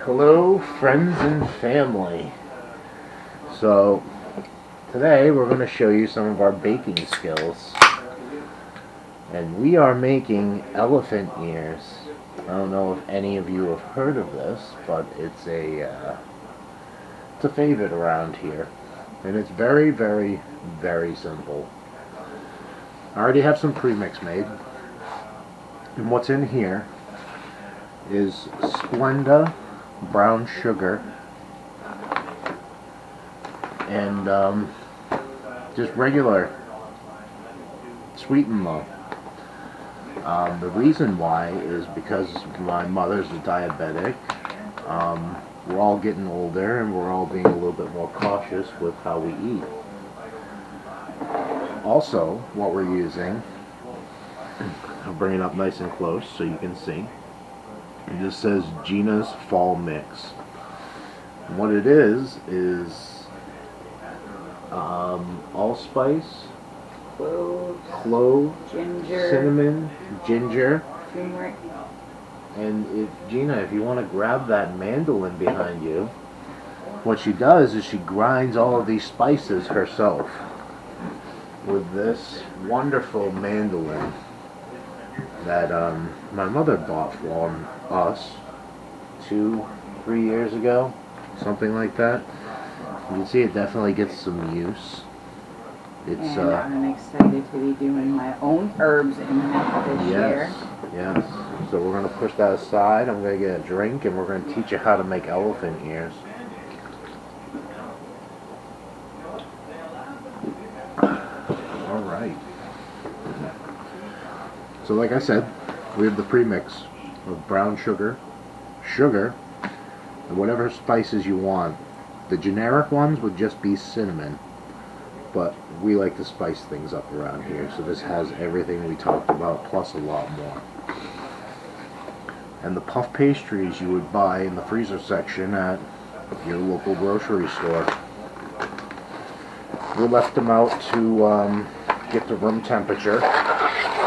Hello, friends and family. So, today we're going to show you some of our baking skills. And we are making elephant ears. I don't know if any of you have heard of this, but it's a favorite around here. And it's very, very, very simple. I already have some premix made. And what's in here is Splenda brown sugar and just regular sweetened low. The reason why is because my mother's a diabetic. We're all getting older and we're all being a little bit more cautious with how we eat. Also, what we're using, I'll bring it up nice and close so you can see. It just says Gina's Fall Mix. And what it is allspice, clove, ginger, cinnamon, ginger, turmeric. and Gina, if you want to grab that mandolin behind you, what she does is she grinds all of these spices herself with this wonderful mandolin that my mother bought for us 2-3 years ago, something like that. You can see it definitely gets some use. It's and I'm excited to be doing my own herbs in that this year. Yes. So we're going to push that aside. I'm going to get a drink and we're going to teach you how to make elephant ears. Alright. So like I said, we have the premix of brown sugar, and whatever spices you want. The generic ones would just be cinnamon, but we like to spice things up around here, so this has everything we talked about plus a lot more. And the puff pastries you would buy in the freezer section at your local grocery store. We left them out to get to room temperature,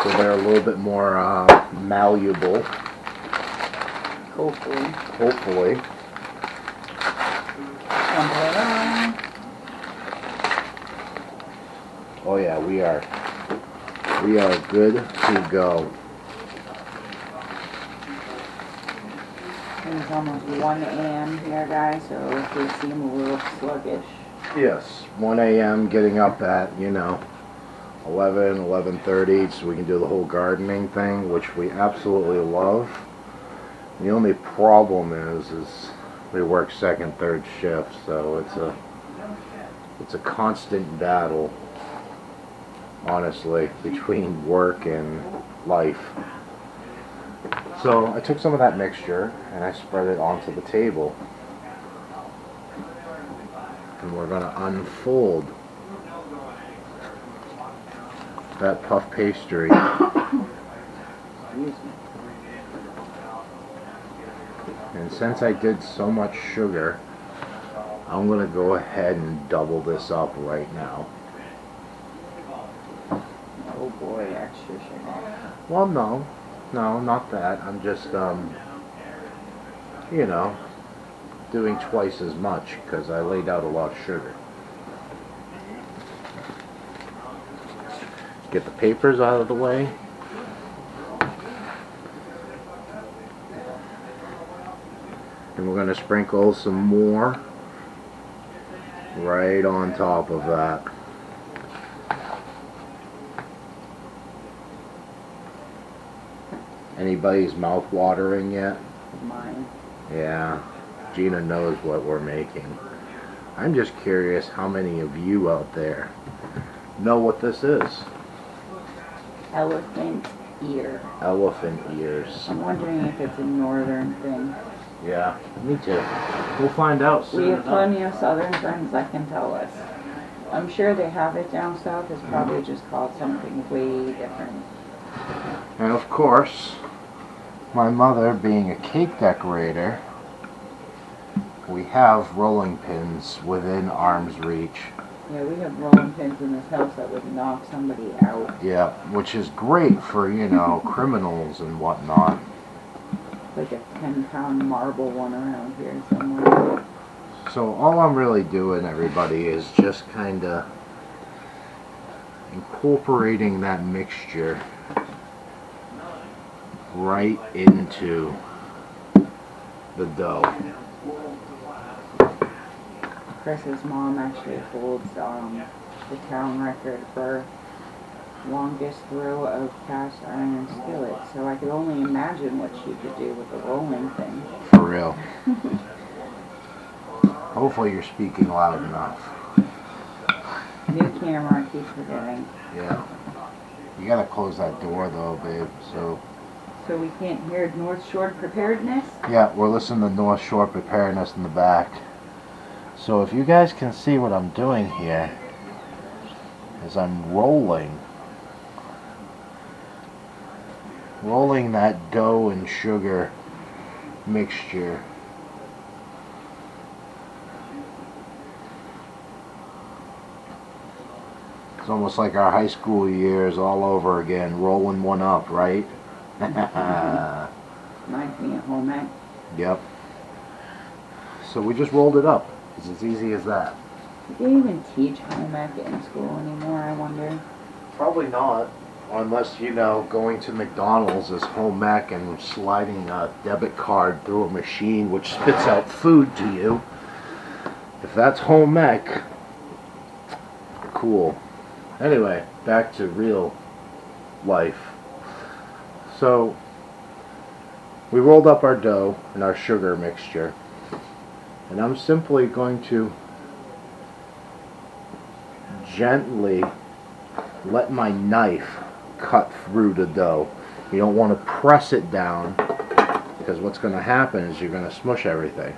so they're a little bit more malleable. Hopefully. Oh yeah, we are good to go. It's almost 1 a.m. here, guys, so if we seem a little sluggish. Yes, 1 a.m. getting up at 11:30, so we can do the whole gardening thing, which we absolutely love. The only problem is we work second, third shift, so it's a constant battle, honestly, between work and life. So I took some of that mixture and I spread it onto the table, and we're going to unfold that puff pastry. And since I did so much sugar, I'm going to go ahead and double this up right now. Oh boy, extra sugar. Well, no, not that. I'm just, doing twice as much because I laid out a lot of sugar. Get the papers out of the way. And we're going to sprinkle some more right on top of that. Anybody's mouth watering yet? Mine. Yeah, Gina knows what we're making. I'm just curious how many of you out there know what this is. Elephant ear. Elephant ears. I'm wondering if it's a northern thing. Yeah, me too. We'll find out soon. We have plenty of southern friends that can tell us. I'm sure they have it down south. It's probably just called something way different. And of course, my mother being a cake decorator, we have rolling pins within arm's reach. Yeah, we have rolling pins in this house that would knock somebody out. Yeah, which is great for, criminals and whatnot. like a 10-pound marble one around here somewhere. So all I'm really doing, everybody, is just kind of incorporating that mixture right into the dough. Chris's mom actually holds the town record for longest throw of cast iron skillet, so I could only imagine what she could do with the rolling thing. For real. Hopefully you're speaking loud enough. New camera, I keep forgetting. Yeah. You gotta close that door though, babe, so... So we can't hear North Shore Preparedness? Yeah, we're listening to North Shore Preparedness in the back. So if you guys can see what I'm doing here, is I'm rolling that dough and sugar mixture It's almost like our high school years all over again, rolling one up, right? Reminds me of home ec. Yep. So we just rolled it up. It's as easy as that. Do they even teach home ec in school anymore, I wonder? Probably not. Unless, you know, going to McDonald's is home ec and sliding a debit card through a machine which spits out food to you. If that's home ec, cool. Anyway, back to real life. So, we rolled up our dough and our sugar mixture. And I'm simply going to gently let my knife cut through the dough. You don't want to press it down, because what's going to happen is you're going to smush everything.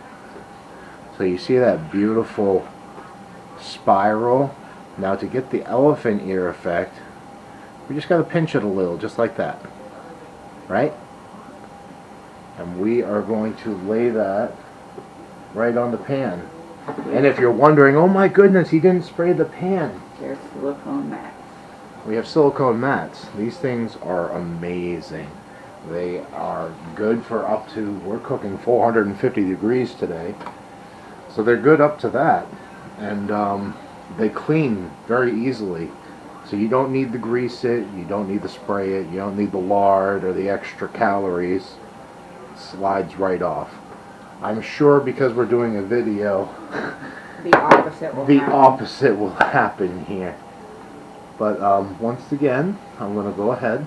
So you see that beautiful spiral? Now to get the elephant ear effect, we just got to pinch it a little, just like that. Right? And we are going to lay that right on the pan. And if you're wondering, oh my goodness, he didn't spray the pan. There's silicone mats. We have silicone mats. These things are amazing. They are good for up to, we're cooking 450 degrees today. So they're good up to that. And they clean very easily. So you don't need to grease it, you don't need to spray it, you don't need the lard or the extra calories. It slides right off. I'm sure because we're doing a video, The opposite will happen here. But once again, I'm going to go ahead.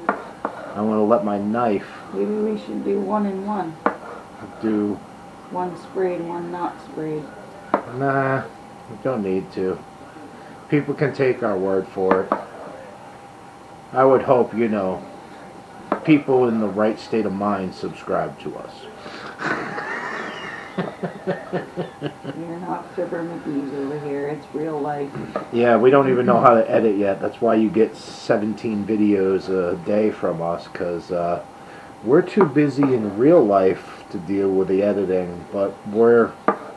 I'm going to let my knife Maybe we should do one and one. do... One sprayed, one not sprayed. Nah, we don't need to. People can take our word for it. I would hope, you know, people in the right state of mind subscribe to us. You're not Fibber McGee's over here. It's real life. Yeah, we don't even know how to edit yet. That's why you get 17 videos a day from us, because we're too busy in real life to deal with the editing, but we're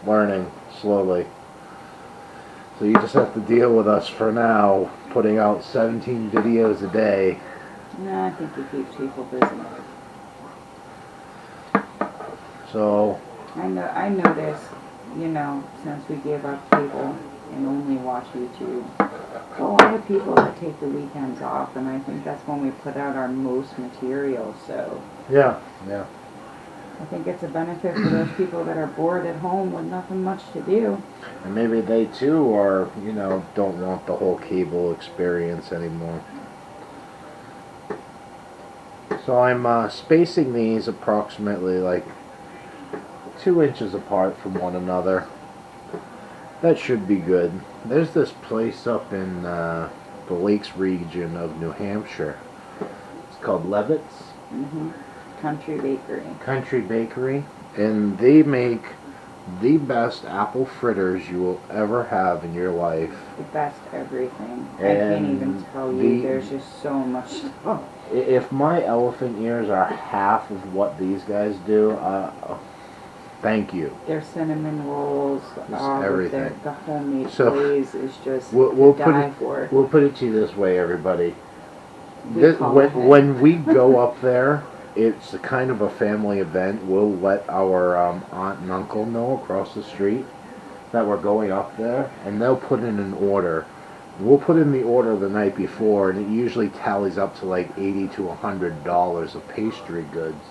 learning slowly. So you just have to deal with us for now, putting out 17 videos a day. No, I think it keeps people busy. So... I noticed, you know, since we gave up cable and only watch YouTube, a lot of people that take the weekends off, and I think that's when we put out our most material, so... Yeah. I think it's a benefit for those people that are bored at home with nothing much to do. And maybe they too are, you know, don't want the whole cable experience anymore. So I'm spacing these approximately like 2 inches apart from one another. That should be good. There's this place up in the Lakes region of New Hampshire. It's called Levitt's. Country Bakery. And they make the best apple fritters you will ever have in your life. The best everything. And I can't even tell you. There's just so much stuff. If my elephant ears are half of what these guys do, thank you. Their cinnamon rolls, everything. The homemade glaze is just we'll to die for. We'll put it to you this way, everybody. When When we go up there, it's a kind of a family event. We'll let our aunt and uncle know across the street that we're going up there, and they'll put in an order. We'll put in the order the night before, and it usually tallies up to like $80 to $100 of pastry goods.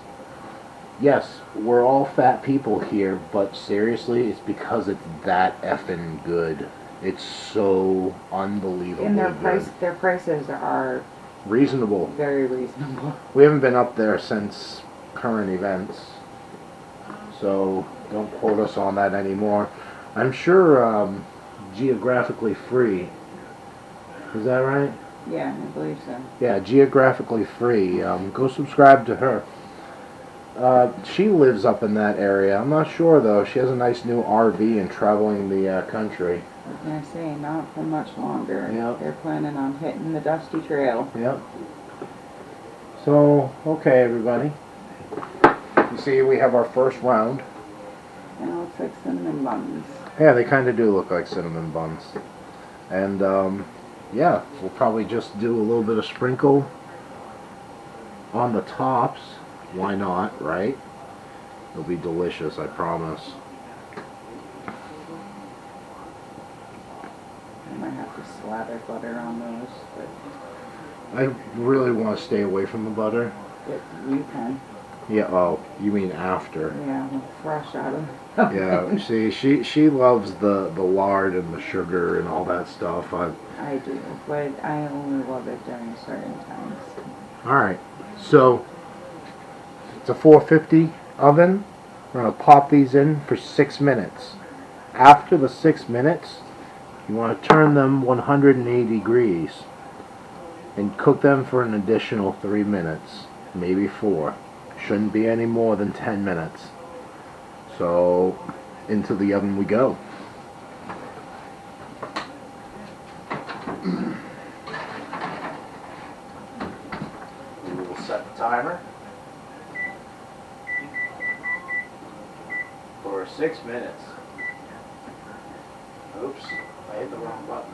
Yes, we're all fat people here, but seriously, it's because it's that effing good. It's so unbelievably And good. their prices are Reasonable. very reasonable. We haven't been up there since current events, so don't quote us on that anymore. I'm sure geographically free. Is that right? Yeah, I believe so. Yeah, geographically free. Go subscribe to her. She lives up in that area. I'm not sure though. She has a nice new RV and traveling the country. I was gonna say, not for much longer. Yep. They're planning on hitting the dusty trail. Yep. So, okay, everybody. You see, we have our first round. And it looks like cinnamon buns. Yeah, they kind of do look like cinnamon buns. And, yeah, we'll probably just do a little bit of sprinkle on the tops. Why not, right? It'll be delicious, I promise. I might have to slather butter on those, but I really want to stay away from the butter. you can. Yeah, oh, you mean after. Yeah, fresh out of Yeah, see, she loves the lard and the sugar and all that stuff. I do, but I only love it during certain times. Alright, so it's a 450 oven. We're going to pop these in for 6 minutes. After the 6 minutes, you want to turn them 180 degrees and cook them for an additional 3 minutes, maybe 4. Shouldn't be any more than 10 minutes. So, into the oven we go. We will set the timer for 6 minutes. Oops, I hit the wrong button.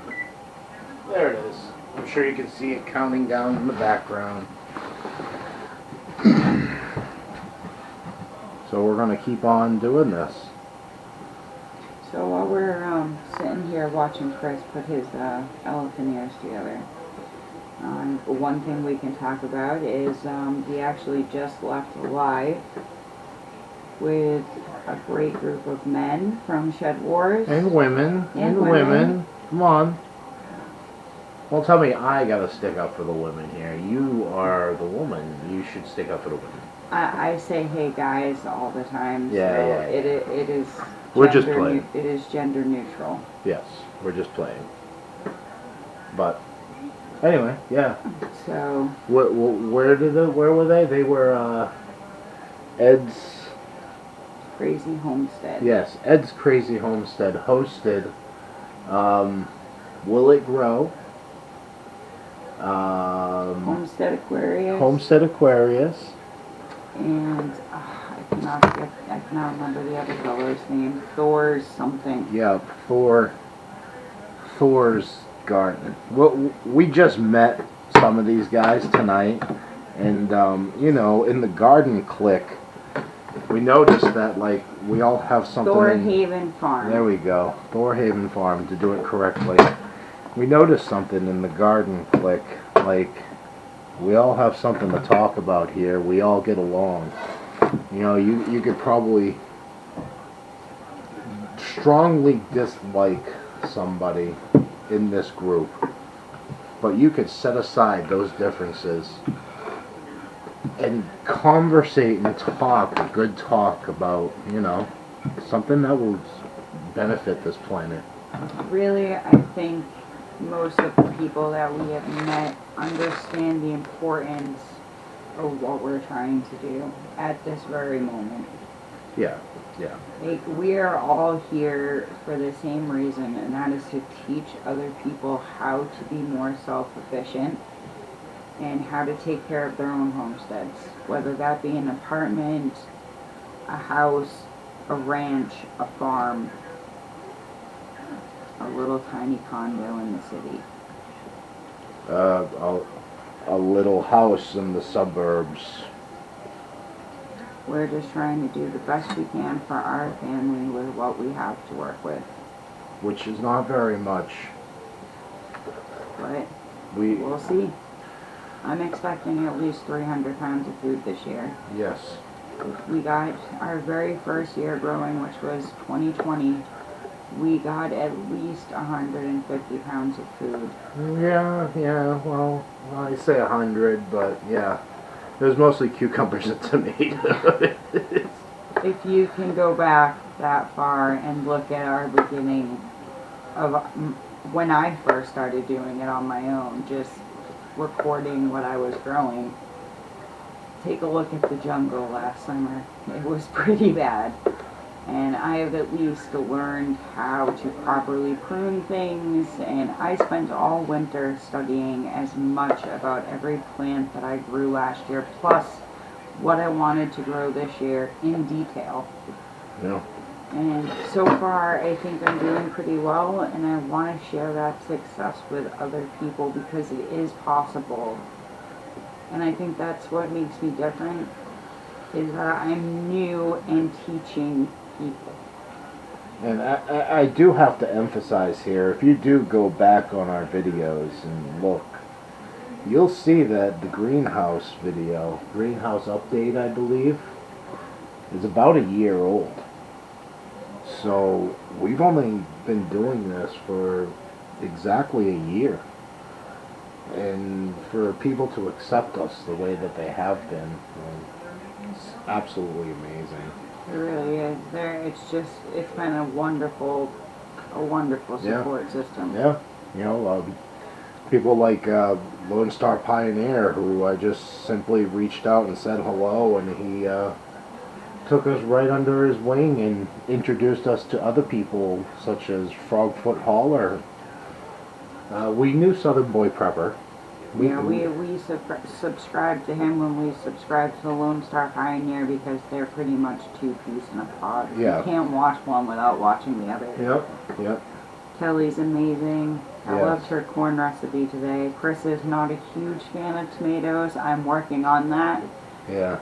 There it is. I'm sure you can see it counting down in the background. So we're going to keep on doing this. So while we're sitting here watching Chris put his elephant ears together, one thing we can talk about is we actually just left live with a great group of men from Shed Wars. And women. And women. Come on. Well, tell me, I gotta stick up for the women here. You are the woman. You should stick up for the women. I say, hey guys, all the time. Yeah, so yeah. It is. We're just playing. It is gender neutral. Yes, we're just playing. But anyway, yeah. So. Where were they? They were Ed's Crazy Homestead. Yes, Ed's Crazy Homestead hosted Will It Grow? Homestead Aquarius. Homestead Aquarius. And I cannot remember the other fellow's name. Thor's something. Yeah, Thor's Garden. Well, we just met some of these guys tonight, and you know, in the garden clique, we noticed that like we all have something. Thorhaven Farm. There we go, Thorhaven Farm, to do it correctly. We noticed something in the garden clique, like we all have something to talk about here. We all get along. You know, you could probably strongly dislike somebody in this group, but you could set aside those differences and conversate and talk, good talk about, you know, something that will benefit this planet. Really, I think most of the people that we have met understand the importance of what we're trying to do at this very moment. Yeah, yeah. Like, we are all here for the same reason, and that is to teach other people how to be more self-sufficient and how to take care of their own homesteads, whether that be an apartment, a house, a ranch, a farm, a little tiny condo in the city. A little house in the suburbs. we're just trying to do the best we can for our family with what we have to work with. Which is not very much. But we'll see. I'm expecting at least 300 pounds of food this year. Yes. We got our very first year growing, which was 2020. We got at least 150 pounds of food. Yeah, well, I say 100, but yeah. It was mostly cucumbers and tomatoes. If you can go back that far and look at our beginning of when I first started doing it on my own, just recording what I was growing, take a look at the jungle last summer. It was pretty bad. And I have at least learned how to properly prune things, and I spent all winter studying as much about every plant that I grew last year, plus what I wanted to grow this year in detail. Yeah. And so far, I think I'm doing pretty well, and I want to share that success with other people because it is possible. And I think that's what makes me different, is that I'm new and teaching people. And I do have to emphasize here, if you do go back on our videos and look, you'll see that the greenhouse video, greenhouse update I believe, is about a year old. So we've only been doing this for exactly a year. And for people to accept us the way that they have been, it's absolutely amazing. It really is. It's been a wonderful support system. Yeah. You know, people like Lone Star Pioneer, who I just simply reached out and said hello, and he took us right under his wing and introduced us to other people, such as Frogfoot Hauler. We knew Southern Boy Prepper. We subscribed to him when we subscribed to Lone Star Pioneer because they're pretty much two peas in a pod. Yeah. You can't watch one without watching the other. Yep. Kelly's amazing. I Yes. loved her corn recipe today. Chris is not a huge fan of tomatoes. I'm working on that. Yeah.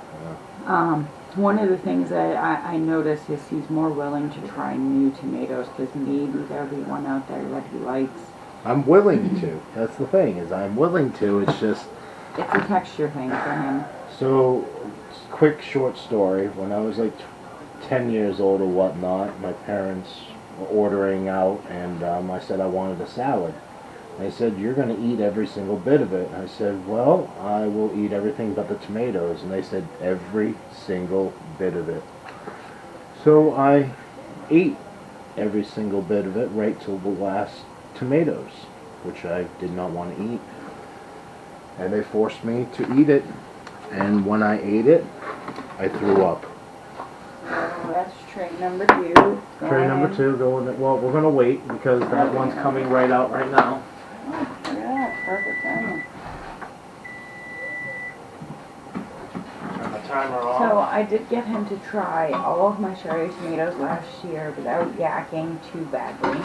One of the things that I noticed is he's more willing to try new tomatoes because maybe there'll be one out there that he likes. I'm willing to. That's the thing, is I'm willing to. It's just... It's a texture thing for him. So, quick short story. When I was like 10 years old or whatnot, my parents were ordering out, and I said I wanted a salad. They said, "You're going to eat every single bit of it." I said, "Well, I will eat everything but the tomatoes." And they said, "Every single bit of it." So I ate every single bit of it right till the last tomatoes, which I did not want to eat. And they forced me to eat it. And when I ate it, I threw up. So that's tray number 2. Tray number 2 going. Well, we're gonna wait because that one's coming right out right now. Oh, look at that. Perfect timing. Turn the timer off. So I did get him to try all of my cherry tomatoes last year without yakking too badly.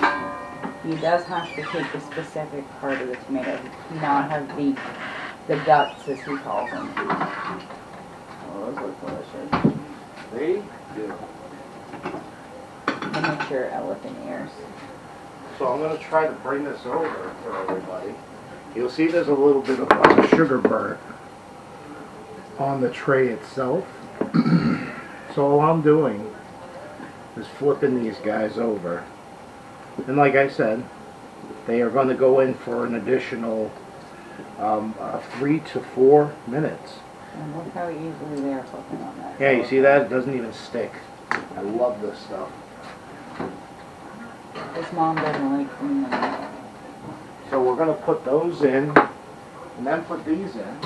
He does have to take the specific part of the tomato. He does not have the guts, as he calls them. Oh, those look delicious. They do. Miniature elephant ears. So I'm going to try to bring this over for everybody. You'll see there's a little bit of sugar burn on the tray itself. So all I'm doing is flipping these guys over. And like I said, they are going to go in for an additional 3 to 4 minutes. And look how easily they're flipping on that. Yeah, you see that? It doesn't even stick. I love this stuff. His mom doesn't like cleaning them up. So we're going to put those in, and then put these in.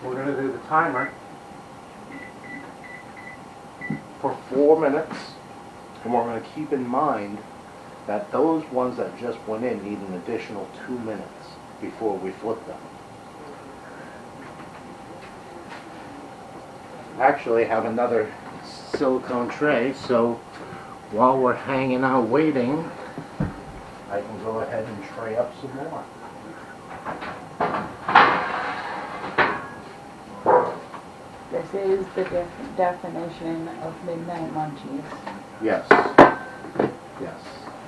We're going to do the timer for 4 minutes, and we're going to keep in mind that those ones that just went in need an additional 2 minutes before we flip them. Actually have another silicone tray, so while we're hanging out waiting, I can go ahead and tray up some more. This is the definition of midnight munchies. Yes. Yes,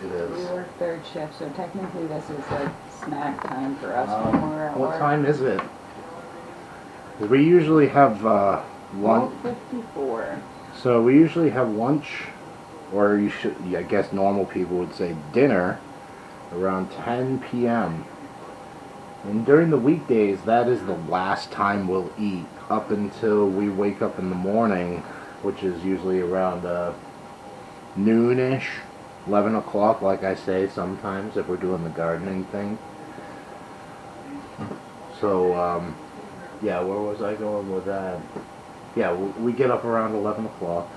it is. We work third shift, so technically this is like snack time for us when we're at What work. time is it? We usually have lunch. 12:54. So we usually have lunch, or you should, I guess normal people would say dinner, around 10 p.m. And during the weekdays, that is the last time we'll eat up until we wake up in the morning, which is usually around noonish, 11 o'clock, like I say sometimes if we're doing the gardening thing. So, yeah, where was I going with that? Yeah, we get up around 11 o'clock.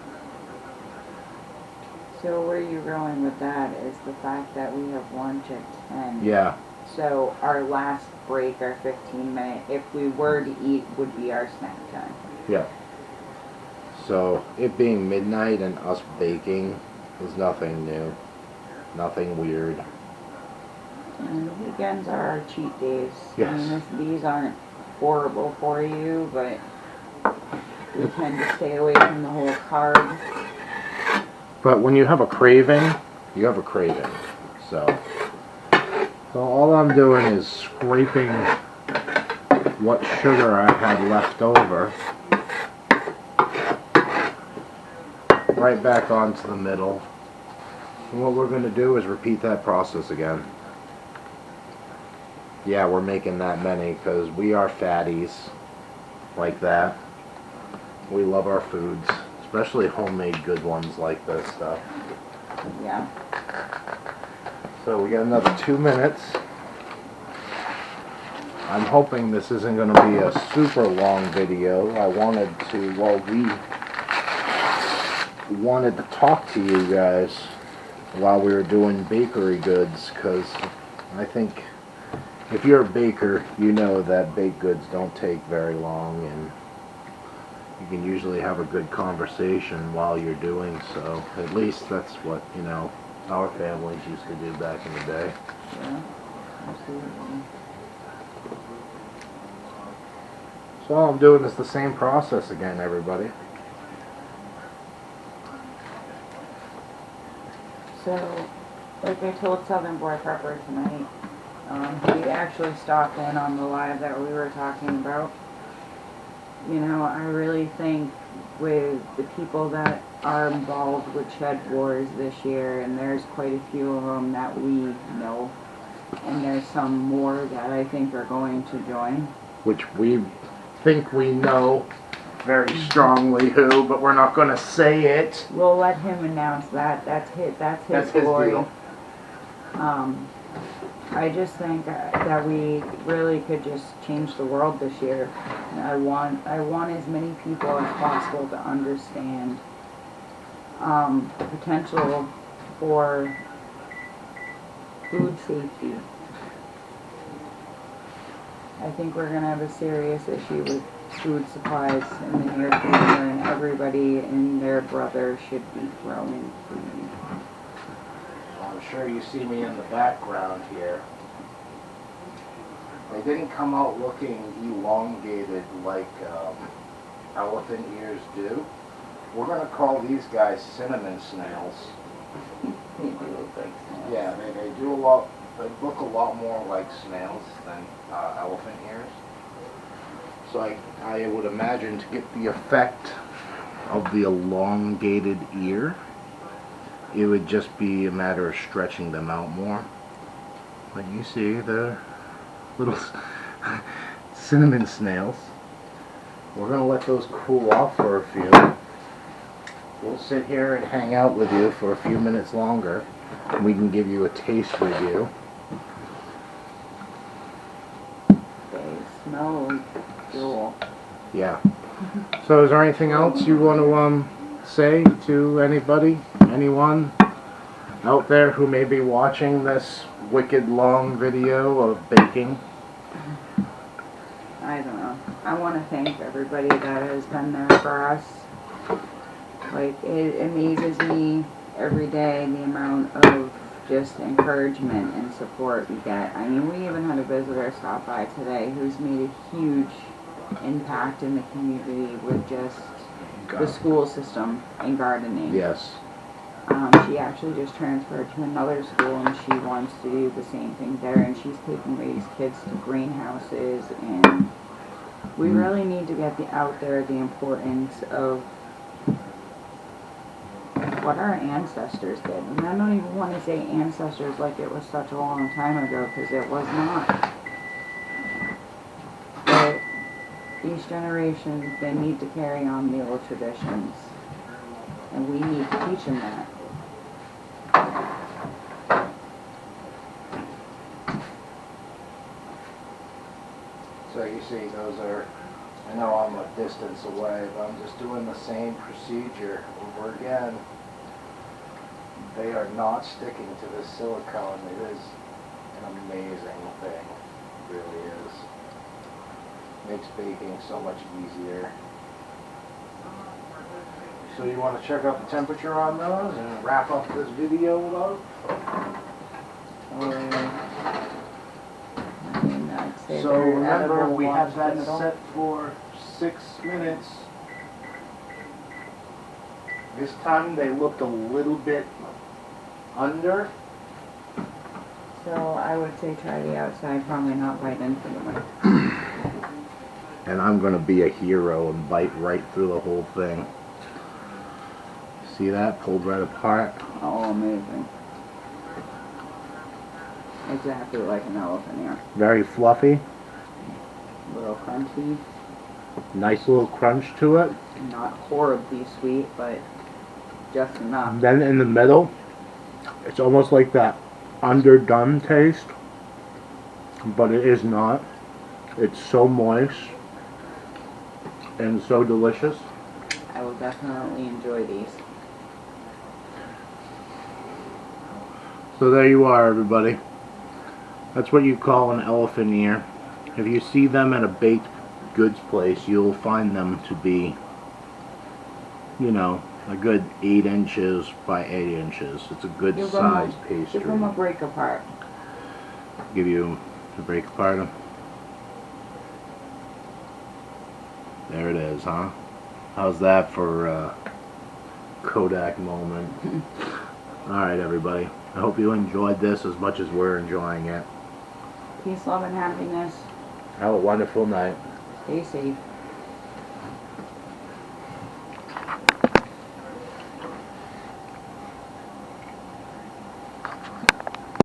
So where you're going with that is the fact that we have lunch at 10. Yeah. So our last break, our 15-minute, if we were to eat, would be our snack time. Yeah. So it being midnight and us baking is nothing new. Nothing weird. And the weekends are our cheat days. Yes. I mean, these aren't horrible for you, but we tend to stay away from the whole carb. But when you have a craving, you have a craving. So all I'm doing is scraping what sugar I had left over right back onto the middle. And what we're going to do is repeat that process again. Yeah, we're making that many because we are fatties like that. We love our foods, especially homemade good ones like this stuff. Yeah. So we got another 2 minutes. I'm hoping this isn't going to be a super long video. I wanted to, well, we wanted to talk to you guys while we were doing bakery goods, because I think if you're a baker, you know that baked goods don't take very long, and you can usually have a good conversation while you're doing so. At least that's what, you know, our families used to do back in the day. Yeah, absolutely. So all I'm doing is the same process again, everybody. So, like I told Southern Boy Prepper tonight, he actually stopped in on the live that we were talking about. You know, I really think with the people that are involved with Shed Wars this year, and there's quite a few of them that we know, and there's some more that I think are going to join. Which we think we know very strongly who, but we're not going to say it. We'll let him announce that. That's his glory. Deal. I just think that we really could just change the world this year. And I want as many people as possible to understand the potential for food safety. I think we're going to have a serious issue with food supplies in the near future, and everybody and their brother should be growing food. I'm sure you see me in the background here. They didn't come out looking elongated like elephant ears do. We're going to call these guys cinnamon snails. They do look like snails. Yeah, they do a lot. They look a lot more like snails than elephant ears. So I would imagine to get the effect of the elongated ear, it would just be a matter of stretching them out more. But you see, they're little cinnamon snails. We're going to let those cool off for a few. We'll sit here and hang out with you for a few minutes longer, and we can give you a taste review. They smell like jewel. Yeah. So is there anything else you want to say to anybody, anyone out there who may be watching this wicked long video of baking? I don't know. I want to thank everybody that has been there for us. Like, it amazes me every day the amount of just encouragement and support we get. I mean, we even had a visitor stop by today who's made a huge, impact in the community with just the school system and gardening. Yes. She actually just transferred to another school and she wants to do the same thing there, and she's taking these kids to greenhouses, and we really need to get out there the importance of what our ancestors did. And I don't even want to say ancestors like it was such a long time ago, because it was not. But each generation, they need to carry on the old traditions, and we need to teach them that. So you see, those are, I know I'm a distance away, but I'm just doing the same procedure over again. They are not sticking to the silicone. It is an amazing thing. It really is. Makes baking so much easier. So you want to check out the temperature on those and wrap up this video, love? So remember, we have that set for 6 minutes. This time they looked a little bit under. So I would say try the outside, probably not bite into the mic. And I'm going to be a hero and bite right through the whole thing. See that? Pulled right apart. Oh, amazing. Exactly like an elephant ear. Very fluffy. A little crunchy. Nice little crunch to it. Not horribly sweet, but just enough. Then in the middle, it's almost like that underdone taste, but it is not. It's so moist and so delicious. I will definitely enjoy these. So there you are, everybody. That's what you call an elephant ear. If you see them at a baked goods place, you'll find them to be, you know, a good 8 inches by 8 inches. It's a good size pastry. Give them a break apart. Give you a break apart. There it is, huh? How's that for a Kodak moment? Alright, everybody. I hope you enjoyed this as much as we're enjoying it. Peace, love, and happiness. Have a wonderful night. Stay safe.